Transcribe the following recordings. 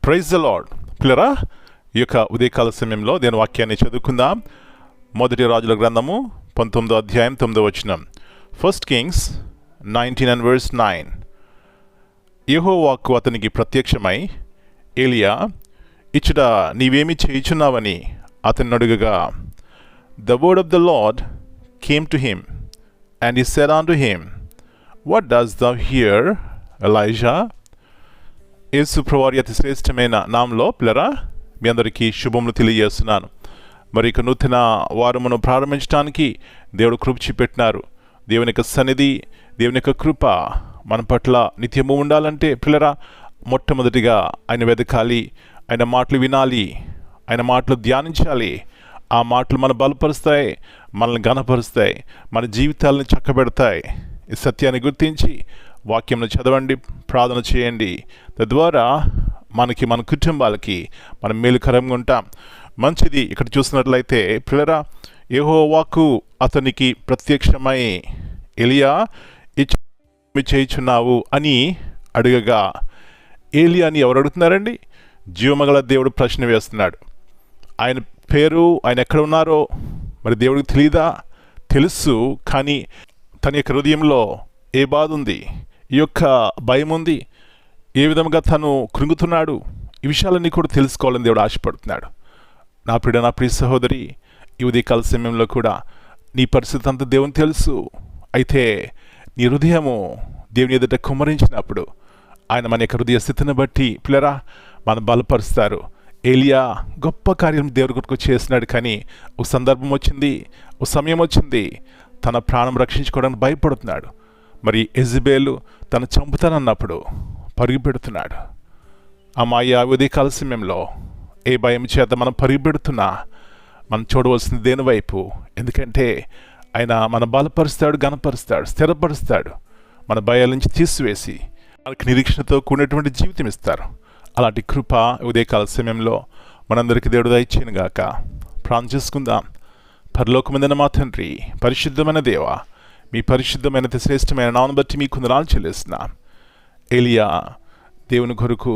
Praise the lord. పిల్లరా, ఈ యొక్క ఉదయకాల సమయంలో దేని వాక్యాన్ని చదువుకుందాం. మొదటి రాజుల గ్రంథము 19వ అధ్యాయం 9వ వచనం. 1 Kings 19:9. యెహోవాకు అతనికి ప్రత్యక్షమై, ఏలియా, ఇచ్చట నీవేమి చేయుచున్నావని అతన్ని అడుగగా, The word of the Lord came to him, and he said unto him, What dost thou here, Elijah? యేసు ప్రభువారి అతి శ్రేష్టమైన నామంలో పిల్లరా మీ అందరికీ శుభములు తెలియజేస్తున్నాను. మరి ఇక నూతన వారమును ప్రారంభించడానికి దేవుడు కృప చూపెట్టినారు. దేవుని యొక్క సన్నిధి, దేవుని యొక్క కృప మన పట్ల నిత్యము ఉండాలంటే పిల్లరా మొట్టమొదటిగా ఆయన వెతకాలి, ఆయన మాటలు వినాలి, ఆయన మాటలు ధ్యానించాలి. ఆ మాటలు మన బలపరుస్తాయి, మనల్ని ఘనపరుస్తాయి, మన జీవితాలను చక్కబెడతాయి. ఈ సత్యాన్ని గుర్తించి వాక్యంను చదవండి, ప్రార్థన చేయండి. తద్వారా మనకి, మన కుటుంబాలకి మనం మేలుకరంగా ఉంటాం. మంచిది. ఇక్కడ చూసినట్లయితే పిల్లరా, యెహోవాకు అతనికి ప్రత్యక్షమై, ఏలియా ఏమి చేయుచున్నావు అని అడగగా, ఏలియాని ఎవరు అడుగుతున్నారండి? జీవమగల దేవుడు ప్రశ్న వేస్తున్నాడు. ఆయన పేరు, ఆయన ఎక్కడ ఉన్నారో మరి దేవుడికి తెలియదా? తెలుసు. కానీ తన యొక్క హృదయంలో ఏ బాధ ఉంది, ఈ యొక్క భయం ఉంది, ఏ విధంగా తను కృంగుతున్నాడు, ఈ విషయాలన్నీ కూడా తెలుసుకోవాలని దేవుడు ఆశపడుతున్నాడు. నా ప్రియ సహోదరి, ఈ ఉదయకాల సమయంలో కూడా నీ పరిస్థితి అంతా దేవుని తెలుసు. అయితే నీ హృదయము దేవుని ఎదుట కుమ్మరించినప్పుడు ఆయన మన యొక్క హృదయ స్థితిని బట్టి పిల్లరా మనం బలపరుస్తారు. ఏలియా గొప్ప కార్యం దేవుడి కొరకు చేసినాడు. కానీ ఒక సందర్భం వచ్చింది, ఒక సమయం వచ్చింది, తన ప్రాణం రక్షించుకోవడానికి భయపడుతున్నాడు. మరి యెజబెలు తను చంపుతానన్నప్పుడు పరుగు పెడుతున్నాడు. అమ్మాయి ఉదయకాల సమయంలో ఏ భయం చేత మనం పరుగు పెడుతున్నా మనం చూడవలసింది దేని వైపు? ఎందుకంటే ఆయన మన బలపరుస్తాడు, ఘనపరుస్తాడు, స్థిరపరుస్తాడు. మన భయాల నుంచి తీసివేసి మనకి నిరీక్షణతో కూడినటువంటి జీవితం ఇస్తారు. అలాంటి కృప ఉదయకాల సమయంలో మనందరికీ దేవుడు దయచేయను గాక. ప్రార్థన చేసుకుందాం. పరలోకమందున్న మా తండ్రి, పరిశుద్ధమైన దేవ, మీ పరిశుద్ధమైన శ్రేష్టమైన నామమును బట్టి మీకు వందనాలు చెల్లిస్తున్నాం. ఏలియా దేవుని కొరకు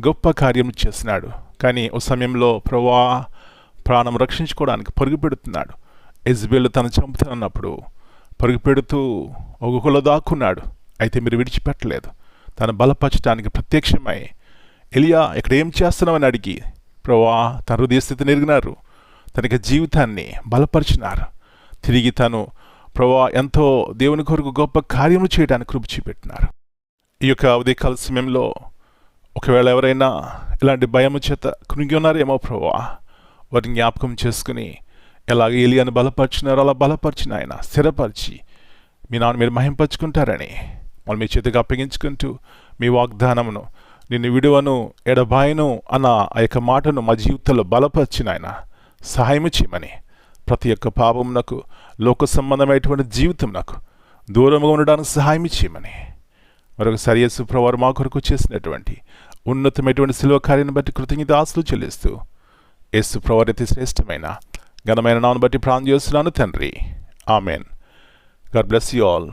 గొప్ప కార్యం చేస్తున్నాడు. కానీ ఓ సమయంలో ప్రభువా ప్రాణం రక్షించుకోవడానికి పరుగు పెడుతున్నాడు. యెజబెలు తను చంపుతానన్నప్పుడు పరుగు పెడుతూ ఒక గుహలో దాక్కున్నాడు. అయితే మీరు విడిచిపెట్టలేదు. తను బలపరచడానికి ప్రత్యక్షమై, ఏలియా ఇక్కడ ఏం చేస్తున్నామని అడిగి ప్రభువా తన హృదయ స్థితిని ఎరిగినారు. తనకి జీవితాన్ని బలపరిచినారు. తిరిగి తను ప్రభువా ఎంతో దేవుని కొరకు గొప్ప కార్యములు చేయడానికి కృప చూపెట్టినారు. ఈ యొక్క ఉదయకాల సమయంలో ఒకవేళ ఎవరైనా ఇలాంటి భయము చేత కృంగి ఉన్నారేమో ప్రభువా, వారిని జ్ఞాపకం చేసుకుని ఎలాగ ఏలియాను బలపరిచినారో అలా బలపరిచిన ఆయన స్థిరపరిచి మీ నాన్న మీరు మహింపరుచుకుంటారని మళ్ళీ మీ చేతికి అప్పగించుకుంటూ మీ వాగ్దానమును, నిన్ను విడువను ఎడబాయను అన్న ఆ యొక్క మాటను మా జీవితంలో బలపరిచిన ఆయన సహాయము చేయమని, ప్రతి ఒక్క పాపమునకు, లోక సంబంధమైనటువంటి జీవితం నాకు దూరంగా ఉండడానికి సహాయం చేయమని మరొకసారి యేసు ప్రభువారు మా కొరకు చేసినటువంటి ఉన్నతమైనటువంటి శిలువ కార్యాన్ని బట్టి కృతజ్ఞతాస్తులు చెల్లిస్తూ యేసు ప్రభువారి అతి శ్రేష్టమైన ఘనమైన నామమును బట్టి ప్రార్థన చేస్తున్నాను తండ్రి. Amen. God bless you all.